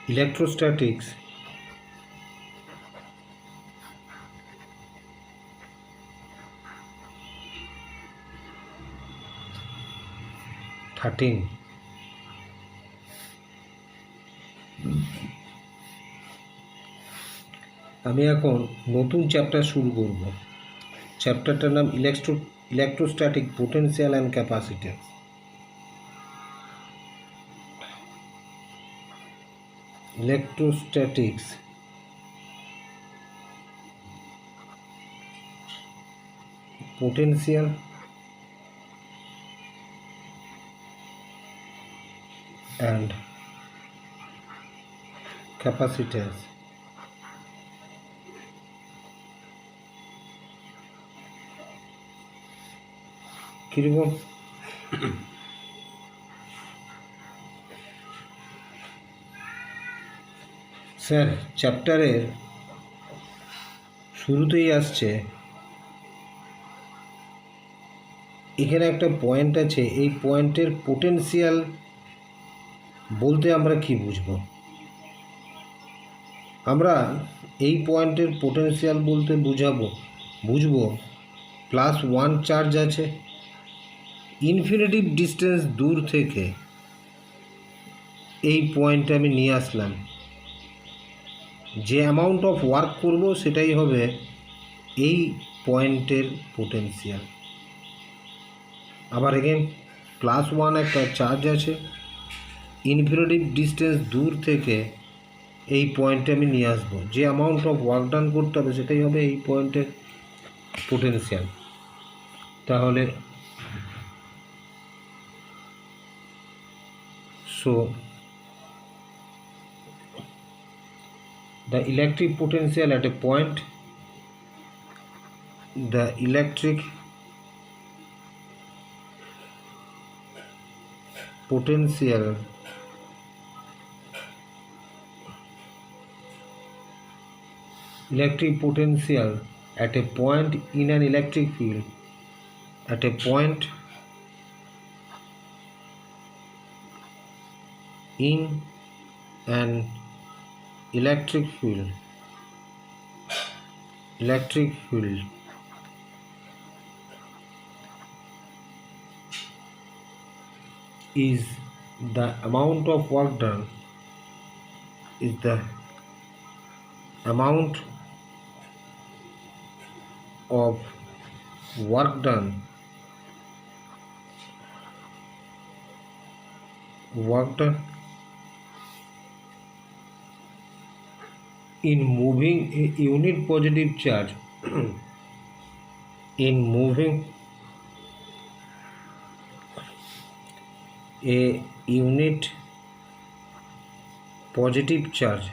electrostatics thirteen. আমি এখন নতুন চ্যাপ্টার শুরু করব। চ্যাপ্টারটার নাম electrostatic potential and capacitance. Electrostatics potential and capacitance। কীরকম? স্যার, চ্যাপ্টারের শুরুতেই আসছে, এখানে একটা পয়েন্ট আছে, এই পয়েন্টের পোটেনশিয়াল বলতে আমরা কি বুঝব? আমরা এই পয়েন্টের পোটেনশিয়াল বলতে বুঝব +1 চার্জ আছে, ইনফিনিটিভ ডিস্টেন্স দূর থেকে এই পয়েন্টে আমি নিয়ে আসলাম, যে অ্যামাউন্ট অফ ওয়ার্ক করব সেটাই হবে এই পয়েন্টের পোটেনশিয়াল। আবার এগেন +1 একটা চার্জ আছে, ইনফিনিটিভ ডিস্টেন্স দূর থেকে এই পয়েন্টে আমি নিয়ে আসবো, যে অ্যামাউন্ট অফ ওয়ার্ক ডান করতে হবে সেটাই হবে এই পয়েন্টের পোটেনশিয়াল। তাহলে so the electric potential at a point, the electric potential at a point in an electric field, at a point in an electric field is the amount of work done, is the amount of work done in moving a unit positive charge in moving a unit positive charge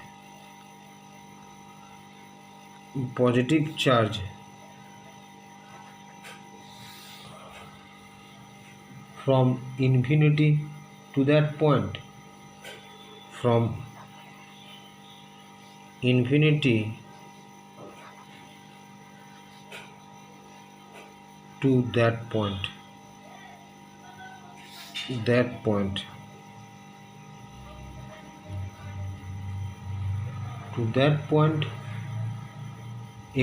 from infinity to that point, from infinity to that point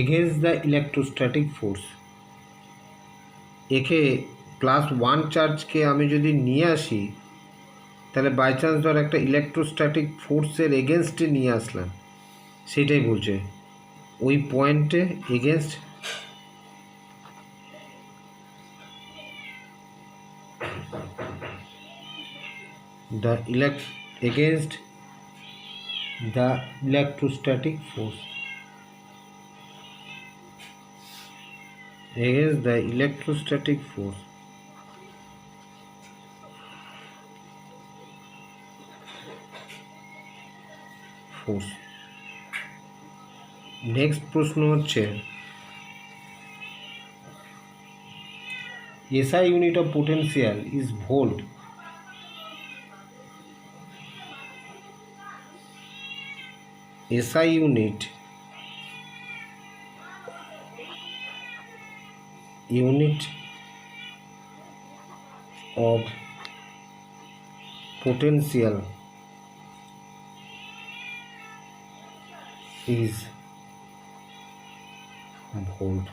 against the electrostatic force। একে +1 চার্জকে আমি যদি নিয়ে আসি, তাহলে by chance ধর একটা electrostatic ফোর্সের এগেনস্টে নিয়ে আসলাম, সেটাই বলছে ওই পয়েন্টে against against the electrostatic force, against the electrostatic force। Next প্রশ্ন হচ্ছে, SI unit of potential is volt। SI unit of potential is volt.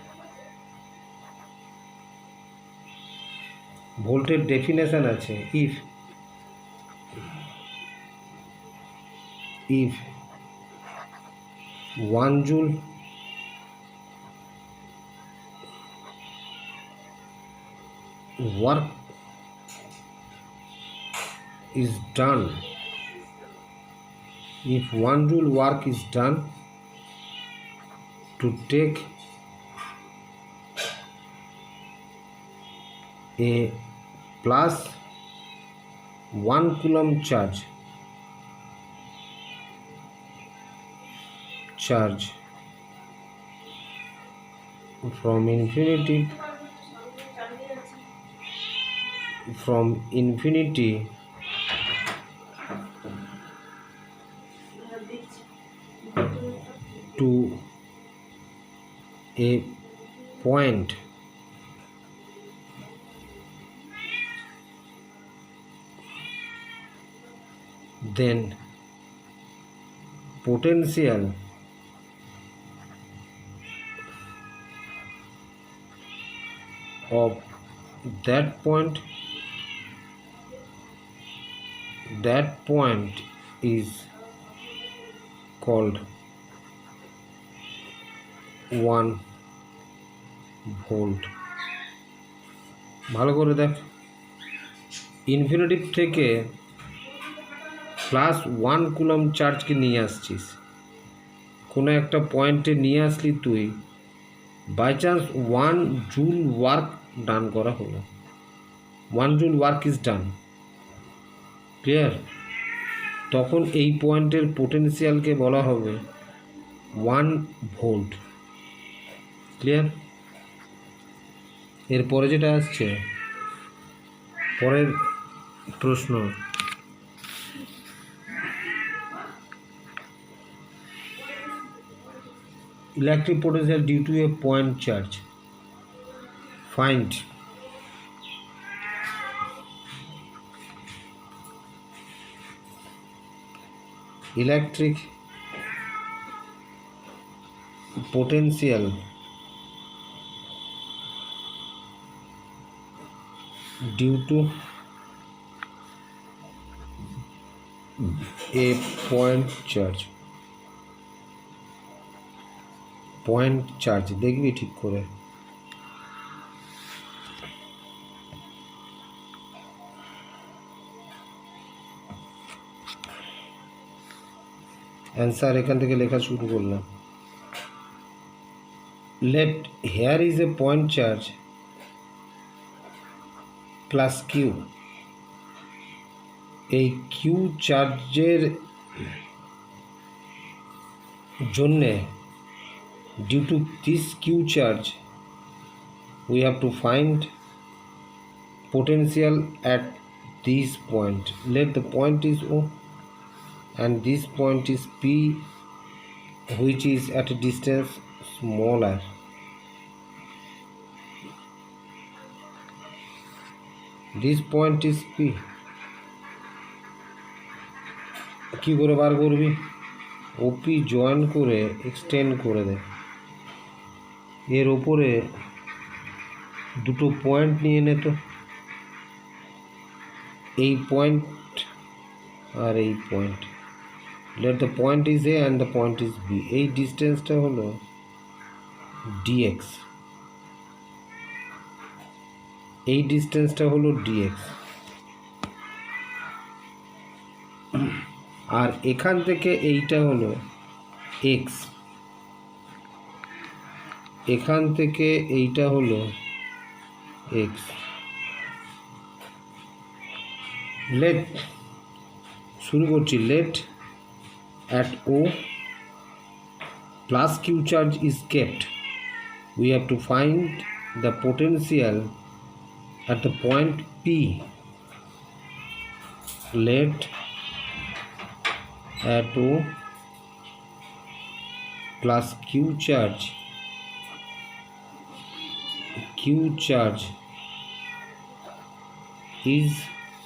ভোল্টের ডেফিনেশন আছে, if 1 joule work is done, if 1 joule work is done to take a plus 1 coulomb charge from infinity to a point then potential of that point is called 1 volt. ভালো করে দেখ, infinitive থেকে plus 1 coulomb চার্জকে নিয়ে আসছিস, কোনো একটা পয়েন্টে নিয়ে আসলি তুই, by chance 1 joule work done করা হলো, 1 joule work is done, clear? তখন এই পয়েন্টের পোটেনশিয়ালকে বলা হবে 1 ভোল্ট, ক্লিয়ার? এরপরে যেটা আসছে, পরের প্রশ্ন, electric potential due to a point charge, find electric potential due to a point charge, দেখবি ঠিক করে। অ্যান্সার এখান থেকে লেখা শুরু করলাম। Let here is a point charge plus Q, এই কিউ চার্জের জন্যে due to this q charge we have to find potential at this point. Let the point is O and this point is P, which is at a distance smaller. This point is P. কি করে বার করবি? ওপি join করে extend করে দে, এর ওপরে দুটো point নিয়ে নে তো, এই পয়েন্ট আর এই point, let the point is A and the point is B, এই ডিস্টেন্সটা হলো ডিএক্স, এই ডিস্টেন্সটা হলো ডিএক্স, আর এখান থেকে এইটা হলো এক্স, এখান থেকে এইটা হলো এক্স। লেট শুরু করছি, let at O plus q charge is kept, we have to find the potential at the point P. Let at O plus q charge is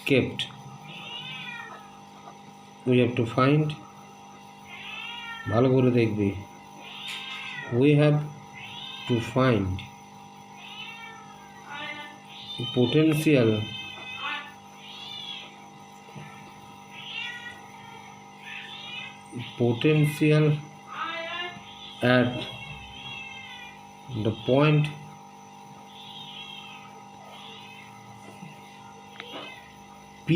kept, we have to find ভালো করে দেখবি। we have to find potential at the point P,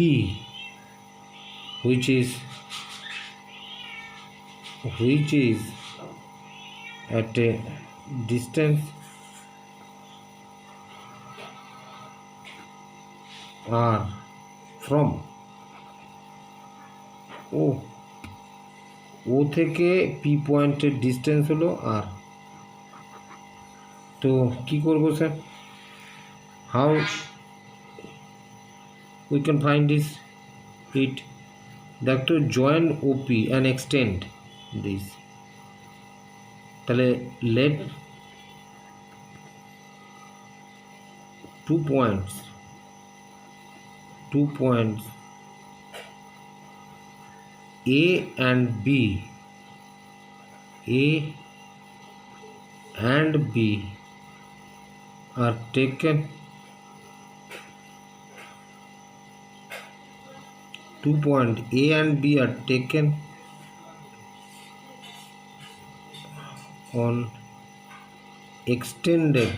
which is at a distance r from O, ও থেকে P পয়েন্টের distance হলো আর। তো কি করব sir? How we can find it? দেখ তো, join OP and extend this. তাহলে late two points A and B are taken, 2 point A and B are taken on extended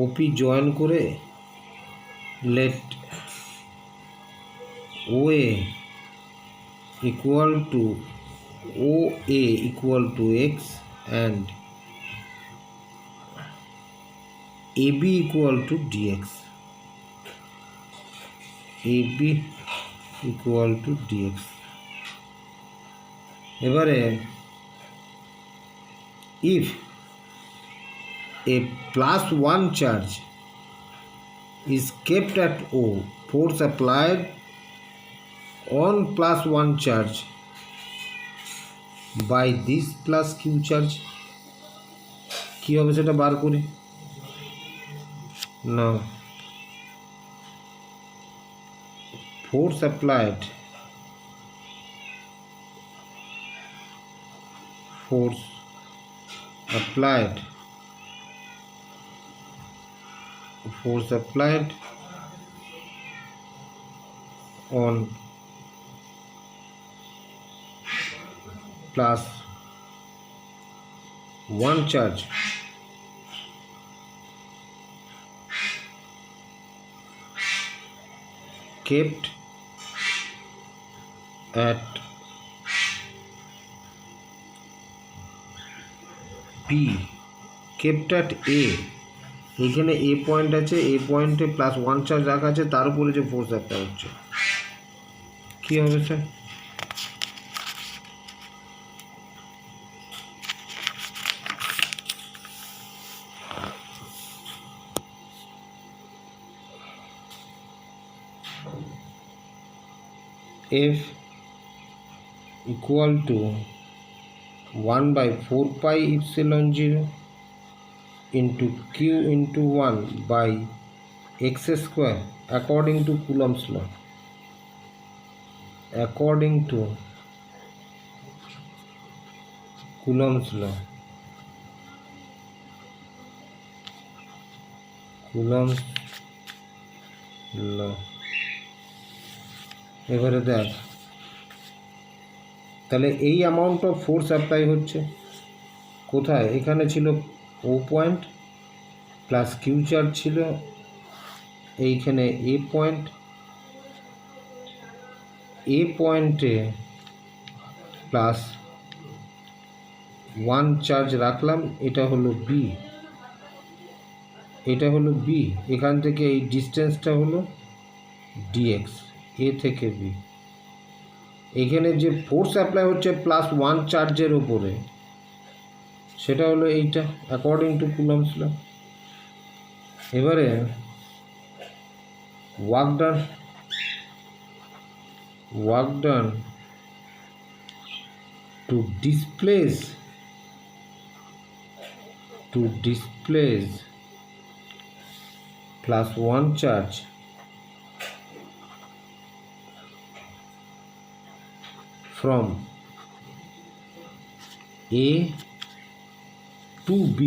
OP join করে let OA equal to X and AB equal to DX. এবারে if a +1 charge is kept at O, force applied on +1 charge by this plus Q charge, কি হবে সেটা বার করি না। force applied on +1 charge kept at P, kept at A, এখানে A point আছে, A পয়েন্টে +1 charge রাখা আছে, তার উপরে যে ফোর্স অ্যাপ্লাই হচ্ছে, কি হবে sir? F equal to 1/4 pi epsilon 0 into Q into 1 by x square according to Coulomb's law. এবারে দেখ, তাহলে এই অ্যামাউন্ট অফ ফোর্স অ্যাপ্লাই হচ্ছে কোথায়? এখানে ছিল ও পয়েন্ট প্লাস কিউ চার্জ ছিল এইখানে এ পয়েন্টে +1 চার্জ রাখলাম, এটা হলো বি, এখান থেকে এই ডিস্টেন্সটা হলো ডিএক্স, এ থেকে বি। এখানে যে ফোর্স অ্যাপ্লাই হচ্ছে +1 চার্জের ওপরে, সেটা হলো এইটা অ্যাকর্ডিং টু কুলম্বস ল। এবারে work done to displace +1 charge from A to B,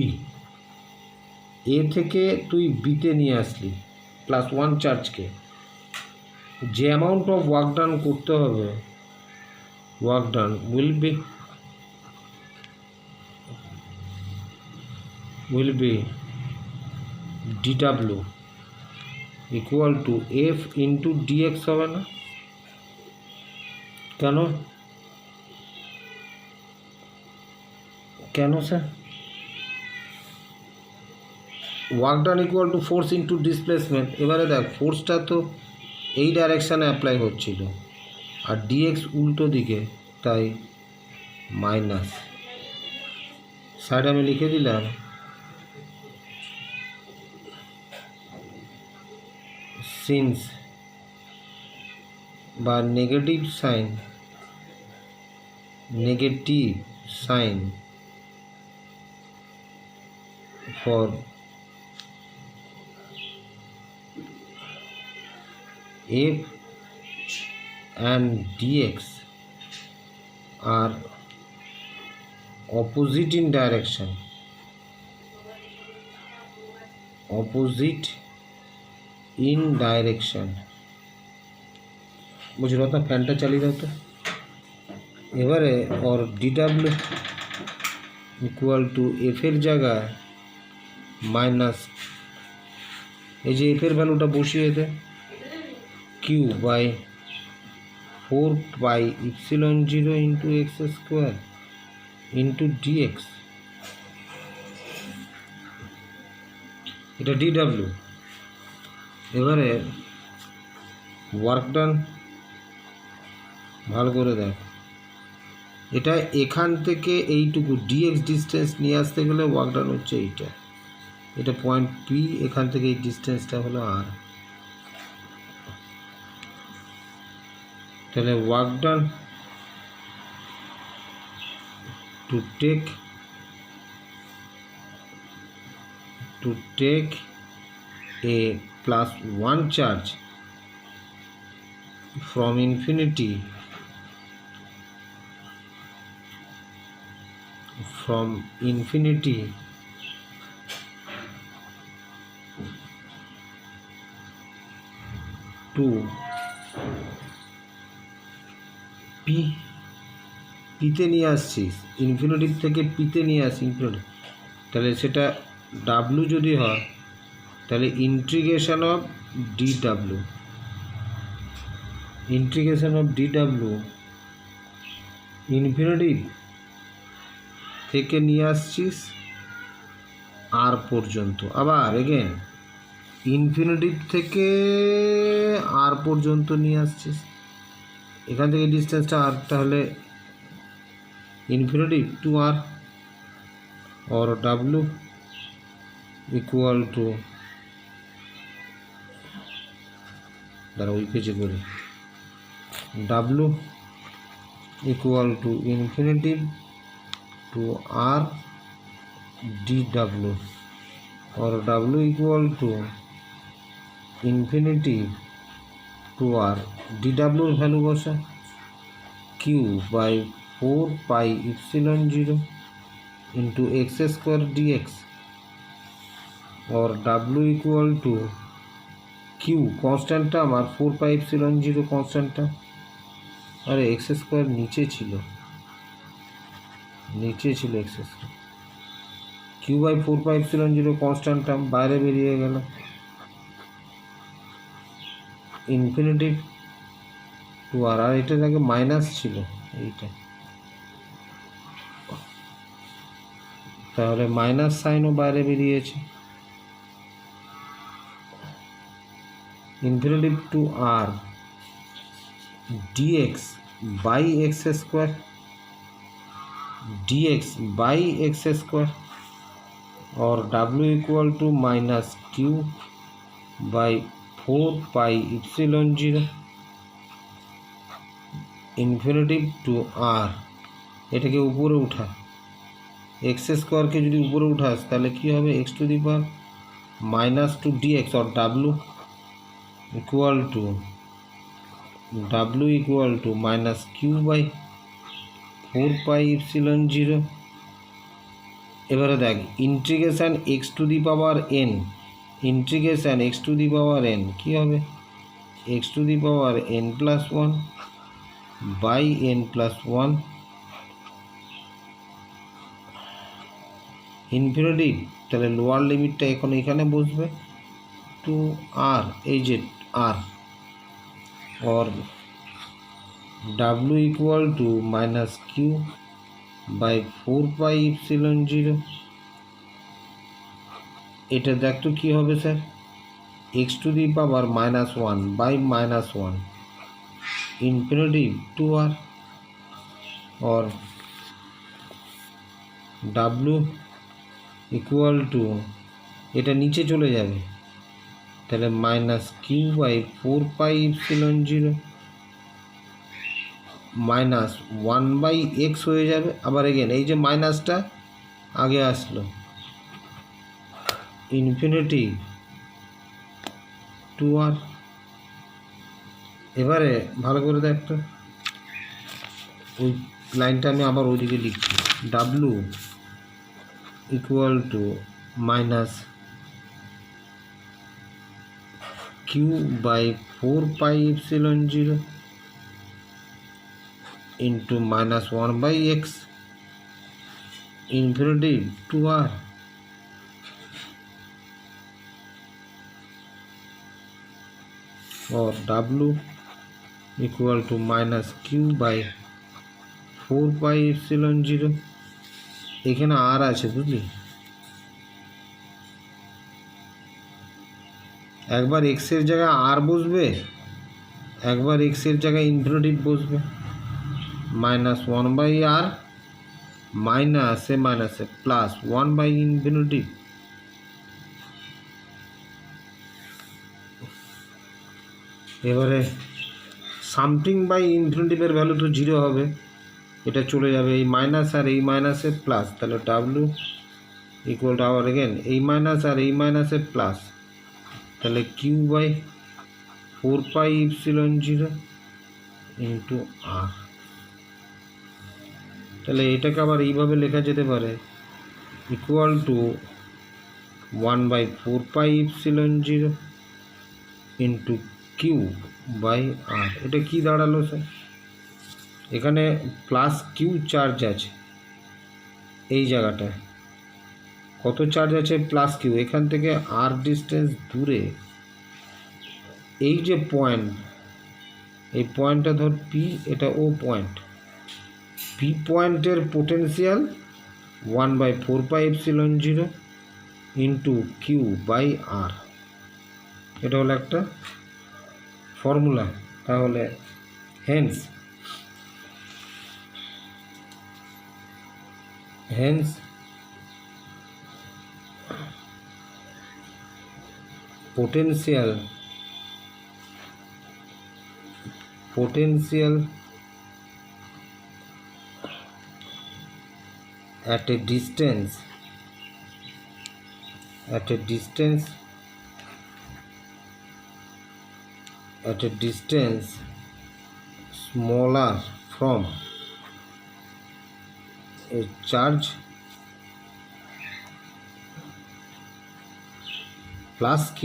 A থেকে তুই বিতে নিয়ে আসলি +1 চার্জকে, যে অ্যামাউন্ট অফ ওয়ার্ক ডান করতে হবে, work done will be dw equal to F into DX হবে না? কেন কেন sir? Work done equal to force into displacement. এবারে দেখ, ফোর্সটা তো এই ডাইরেকশানে অ্যাপ্লাই হচ্ছিল আর ডিএক্স উল্টো দিকে, তাই মাইনাস। সাইড আমি লিখে দিলাম সিন্স বা negative sign for f and dx are opposite in direction, বুঝলো তো? ফ্যানটা চালিয়ে দাও তো এবারে। और dw ইকুয়াল টু এফের জায়গায় মাইনাস, এই যে এফের ভ্যালুটা বসিয়ে দে, Q by 4πε0 into x square into dx, এটা ডিডাব্লিউ। এবারে ওয়ার্ক ডান ভালো করে দেখ, এটা এখান থেকে এইটুকু ডিএক্স ডিস্টেন্স নিয়ে আসতে গেলে ওয়ার্ক ডান হচ্ছে এইটা, এটা পয়েন্ট পি, এখান থেকে এই ডিস্টেন্সটা হলো আর। তাহলে work done to take a +1 charge from infinity to P, পিতে নিয়ে আসছিস, ইনফিনিটিভ থেকে পিতে নিয়ে আসি ইনফিনিটিভ, তাহলে সেটা ডাব্লু যদি হয় তাহলে ইন্টিগ্রেশন অফ ডিডাব্লু ইনফিনিটিভ থেকে নিয়ে আসছিস আর পর্যন্ত, আবার এগেন ইনফিনিটিভ থেকে আর পর্যন্ত নিয়ে আসছিস, এখান থেকে ডিস্টেন্সটা আর, তাহলে ইনফিনিটিভ টু আর, और W ইকুয়াল টু, দাঁড়া ওই পেজে করি, W equal to infinity to r DW, और W equal to infinity to r DWর ভ্যালু বসা, q by 4πε0 into x square dx, और W इक्वल टू किউ कन्स्टैंटটা আমার 4πε0 कन्स्टैंटটা, अरे एक्स स्क्वायर नीचे छिलो एक्स स्क्वायर, किউ बाई 4πε0 कन्स्टैंटটা বাইরে বেরিয়ে গেল, ইনফিনিটিভ টু আর, আর এটা আগে মাইনাস ছিল এইটা, তাহলে মাইনাস সাইনও বাইরে বেরিয়েছে, infinity to r dx by x square, और W equal to minus q by 4πε0 infinity to r, এটাকে উপরে উঠা, एक्स स्क्वायर के जो ऊपर उठास ताहले कि होबे x to the power minus 2 dx or equal to w equal to minus q by 4 pi epsilon 0। এবারে দেখ integration x to the power n, integration x to the power n কী হবে, x to the power n plus one by n plus one infinity. তাহলে lower লিমিটটা এখন এখানে বসবে two আর, এই যে আর, और w equal to minus Q by 4 pi epsilon 0। এটা দেখ তো কী হবে sir, X to the power minus one by minus one infinity to R, और w इक्वल टू এটা নিচে চলে যাবে, তাহলে minus Q by 4 pi epsilon 0 minus one by X हो जाए। आबार एगेन এই যে মাইনাসটা আগে আসলো ইনফিনিটি টু আর। এবারে ভালো করে দেখ তো, ওই লাইনটা আমি আবার ওইদিকে লিখছি, W equal to minus Q by 4 pi epsilon 0 into minus one by X infinity to R, और W equal to minus Q by 4 pi epsilon 0। এখানে আর আছে বুঝলি, একবার এক্স এর জায়গায় আর বসবে, একবার এক্স এর জায়গায় ইনফিনিটি বসবে, minus one by R minus A plus one by infinity. এবারে সামথিং বাই ইনফিনিটিভের ভ্যালু তো জিরো হবে, এটা চলে যাবে এই মাইনাস আর এই মাইনাসে প্লাস, তাহলে ডাব্লু ইকুয়াল টু আবার এগেন এই মাইনাস আর এই মাইনাসে প্লাস, তাহলে q by 4 pi epsilon 0 into r. তাহলে এটাকে আবার এইভাবে লেখা যেতে পারে equal to 1 by 4 pi epsilon 0 into q by r. এটা কি দাঁড়ালো স্যার, এখানে প্লাস কিউ চার্জ আছে এই জায়গাটায়, কত চার্জ আছে প্লাস কিউ, এখান থেকে আর ডিস্টেন্স দূরে এই যে পয়েন্ট, এই পয়েন্টটা ধর পি, এটা ও পয়েন্ট, পি পয়েন্টের potential 1 by 4 pi epsilon 0 into q by r. এটা হলো একটা ফর্মুলা। তাহলে hence potential at a distance smaller from a charge plus q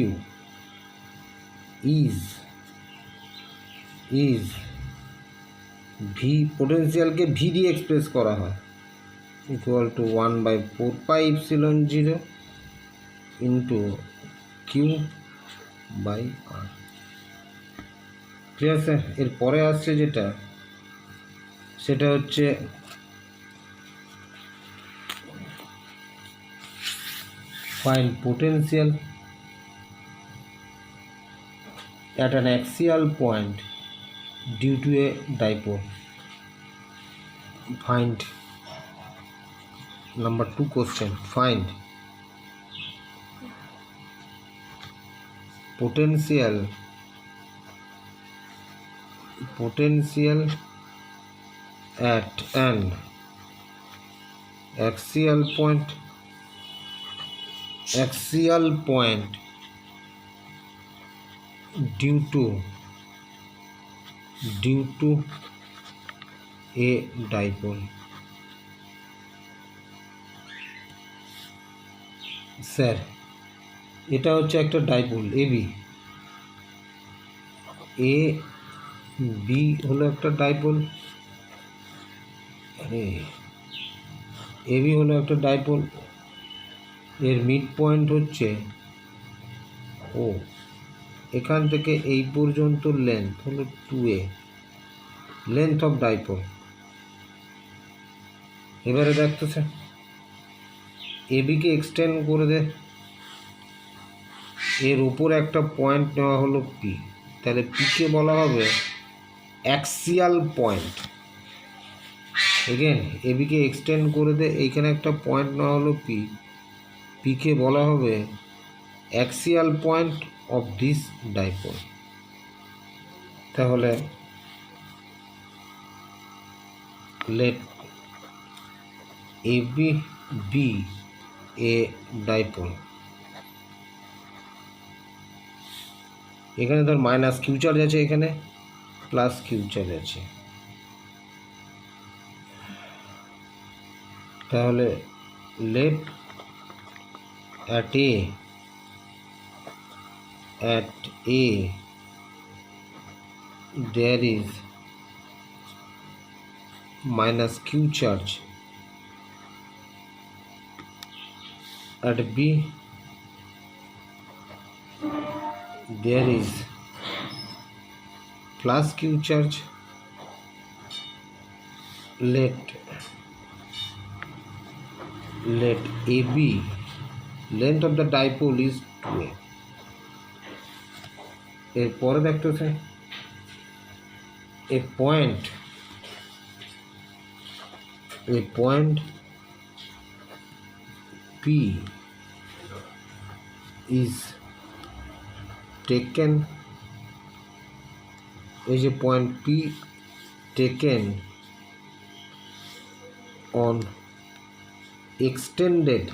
is v, পোটেনশিয়ালকে ভি দিয়ে এক্সপ্রেস করা হয়, equal to 1 by 4 pi epsilon 0 into q by r. Clear sir? এরপরে আসছে যেটা, সেটা হচ্ছে find potential at an axial point due to a dipole. Find number 2 question, find potential at an axial point axial point due to a dipole। Sir এটা হচ্ছে একটা dipole A B হলো একটা ডাইপোল, এ বি হলো একটা dipole, এর mid point হচ্ছে ও, এখান থেকে এই পর্যন্ত লেন্থ হলো 2a, লেন্থ অফ ডাইপোল। এবারে দেখতো স্যার এ বিকে এক্সটেন্ড করে দে, এর উপর একটা পয়েন্ট নেওয়া হলো পি, তাহলে পিকে বলা হবে অ্যাক্সিয়াল পয়েন্ট। এগেন এ বিকে এক্সটেন্ড করে দে, এইখানে একটা পয়েন্ট নেওয়া হলো পি, পিকে বলা হবে axial point of this dipole. তাহলে let AB be a dipole। এখানে ধর মাইনাস কিউ চার্জ আছে, এখানে প্লাস কিউ চার্জ আছে, তাহলে let at A there is minus q charge, at B there is plus q charge, let AB length of the dipole is 2a। এরপরে দেখতে চাই a point P is taken, is a point P taken on extended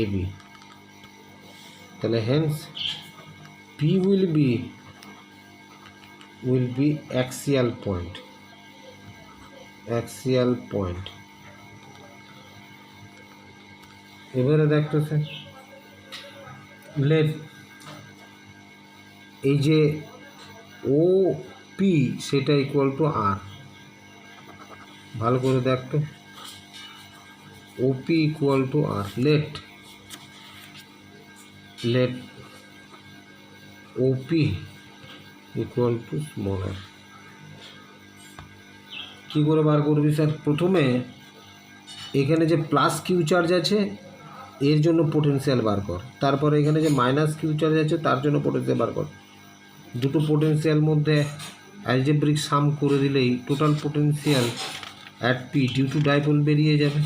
AB, তাহলে hence P will be axial point। এবারে দেখতেছে let এই যে O P সেটা equal to r, ভালো করে দেখতো OP equal to r, let OP equal to small r. কী করে বার করবি স্যার? প্রথমে এখানে যে প্লাস কিউ চার্জ আছে এর জন্য পোটেনশিয়াল বার কর, তারপরে এখানে যে মাইনাস কিউ চার্জ আছে তার জন্য পোটেনশিয়াল বার কর, দুটো পোটেনশিয়াল মধ্যে অ্যালজেব্রিক সাম করে দিলেই total potential at P due to dipole বেরিয়ে যাবে।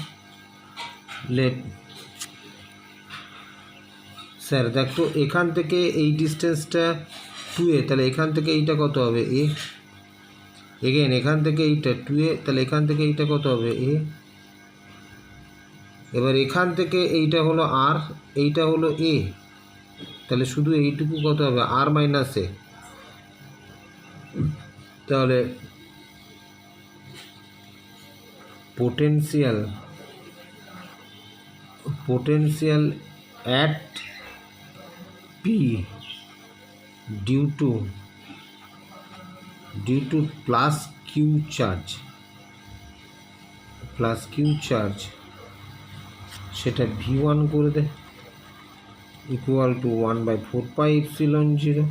লেট স্যার দেখো এখান থেকে এই ডিস্টেন্সটা 2a, তাহলে এখান থেকে এইটা কত হবে a, এগেন এখান থেকে এইটা 2a, তাহলে এখান থেকে এইটা কত হবে a, এবার এখান থেকে এইটা হলো আর, এইটা হলো a, তাহলে শুধু এইটুকু কত হবে আর মাইনাস এ। তাহলে potential at P due to plus q charge সেটা V1 করে দে equal to 1/4 pi epsilon 0,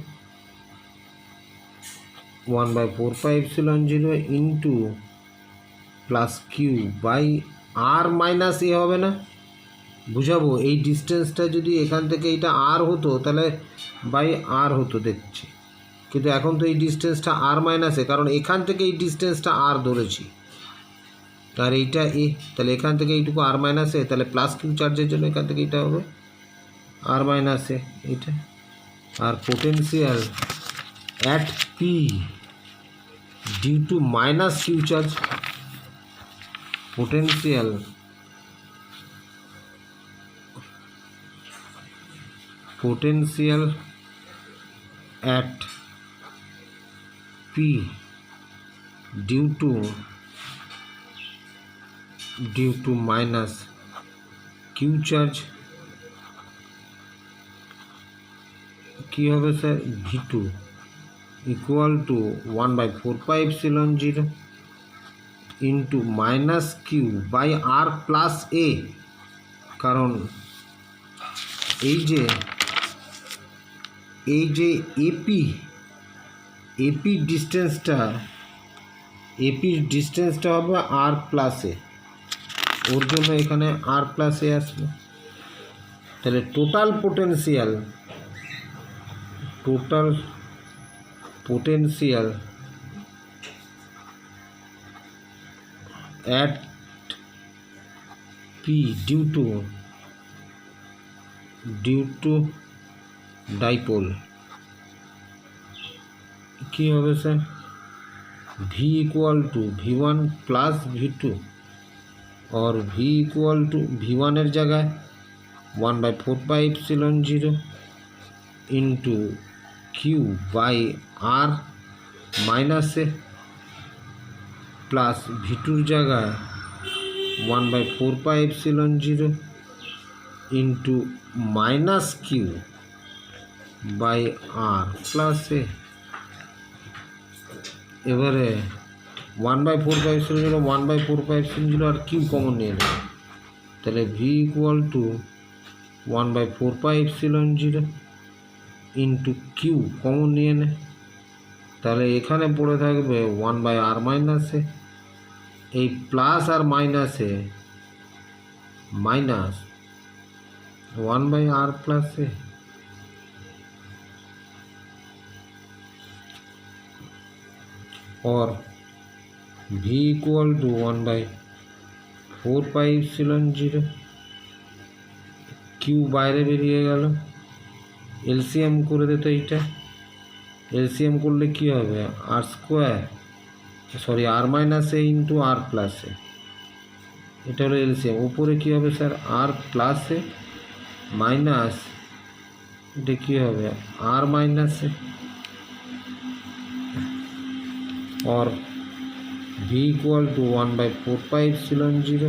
1/4 pi epsilon 0 into plus q by r minus a হবে না, বুঝাবো এই ডিস্টেন্সটা যদি এখান থেকে এইটা আর হতো তাহলে বাই আর হতো দেখছি, কিন্তু এখন তো এই ডিস্টেন্সটা আর মাইনাস এ, কারণ এখান থেকে এই ডিস্টেন্সটা আর ধরেছি আর এইটা এ, তাহলে এখান থেকে এইটুকু আর মাইনাস এ, তাহলে প্লাস কিউ চার্জের জন্য এখান থেকে এইটা হবে আর মাইনাস এ এইটা। আর potential at P due to minus q charge potential at P due to minus Q charge কি হবে sir V2 equal to 1/4πε0 into minus Q by R plus A, কারণ এই যে এপি ডিস্টেন্সটা হবে আর প্লাস এ, ওর জন্য এখানে আর প্লাস এ আসবে। তাহলে total potential at P due to dipole কি হবে sir V equal to V1 plus V2 और V equal to V1 এর জায়গায় 1/4πε0 into Q by R minus A plus V2 এর জায়গায় 1/4πε0 into minus Q by R plus A। এবারে 1/4πε0 1/4πε0 আর Q common নিয়ে নেবে, তাহলে V equal to 1/4πε0 into q common নিয়ে নে, তাহলে এখানে পড়ে থাকবে 1/r মাইনাস এ, এই প্লাস আর মাইনাসে মাইনাস 1/r প্লাস এ, और V equal to 1/4πε0 কিউ বাইরে বেরিয়ে গেল, এলসিএম করে দিত, এইটা এলসিএম করলে কি হবে আর স্কোয়ার আর মাইনাস এ ইন্টু আর প্লাস এ, এটা হলো এলসিএম। উপরে কি হবে স্যার আর প্লাস এ মাইনাস এটা কি হবে আর মাইনাস এ, और V equal to 1/4πε0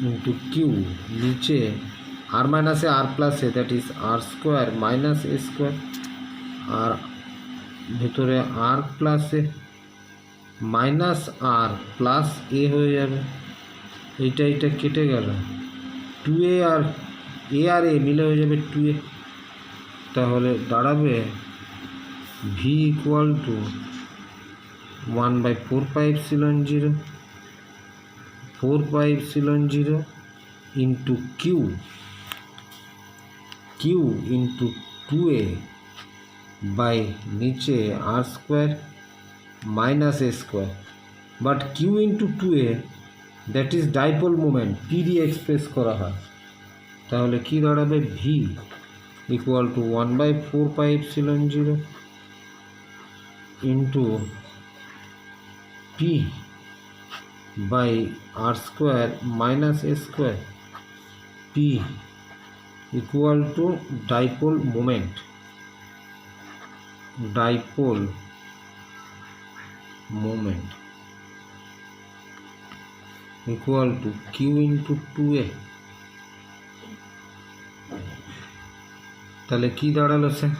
into Q नीचे r माइनस है r प्लस है that is r square minus a square और ভিতরে r plus A minus r plus a হয়ে যাবে, এইটা কেটে গেল 2a আর a মিলে হয়ে যাবে 2a, তাহলে দাঁড়াবে V equal to 1/4πε0 into Q into 2a by नीचे r square minus a square, but Q into 2a that is dipole moment P দিয়ে এক্সপ্রেস করা হয়, তাহলে কি দাঁড়াবে V equal to 1/4πε0 into P by r square minus a square, P equal to dipole moment equal to Q into 2a, তাহলে কি দাঁড়ালো sir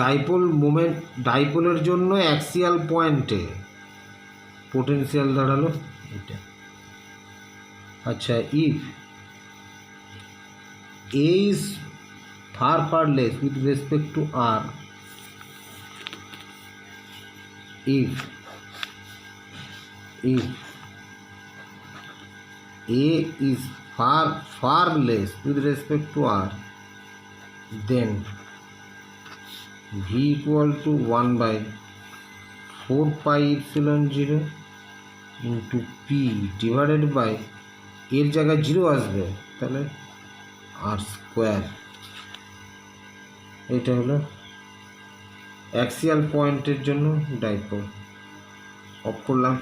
dipole moment, ডাইপোলের জন্য অ্যাক্সিয়াল পয়েন্টে পোটেনশিয়াল দাঁড়ালো এটা। আচ্ছা if A is far less with respect to R, if A is far less with respect to R, then V equal to 1/4πε0 into P divided by এর জায়গায় 0 আসবে, তাহলে আর square, এটা হলো অ্যাক্সিয়াল পয়েন্টের জন্য ডাইপোল। অফ করলাম।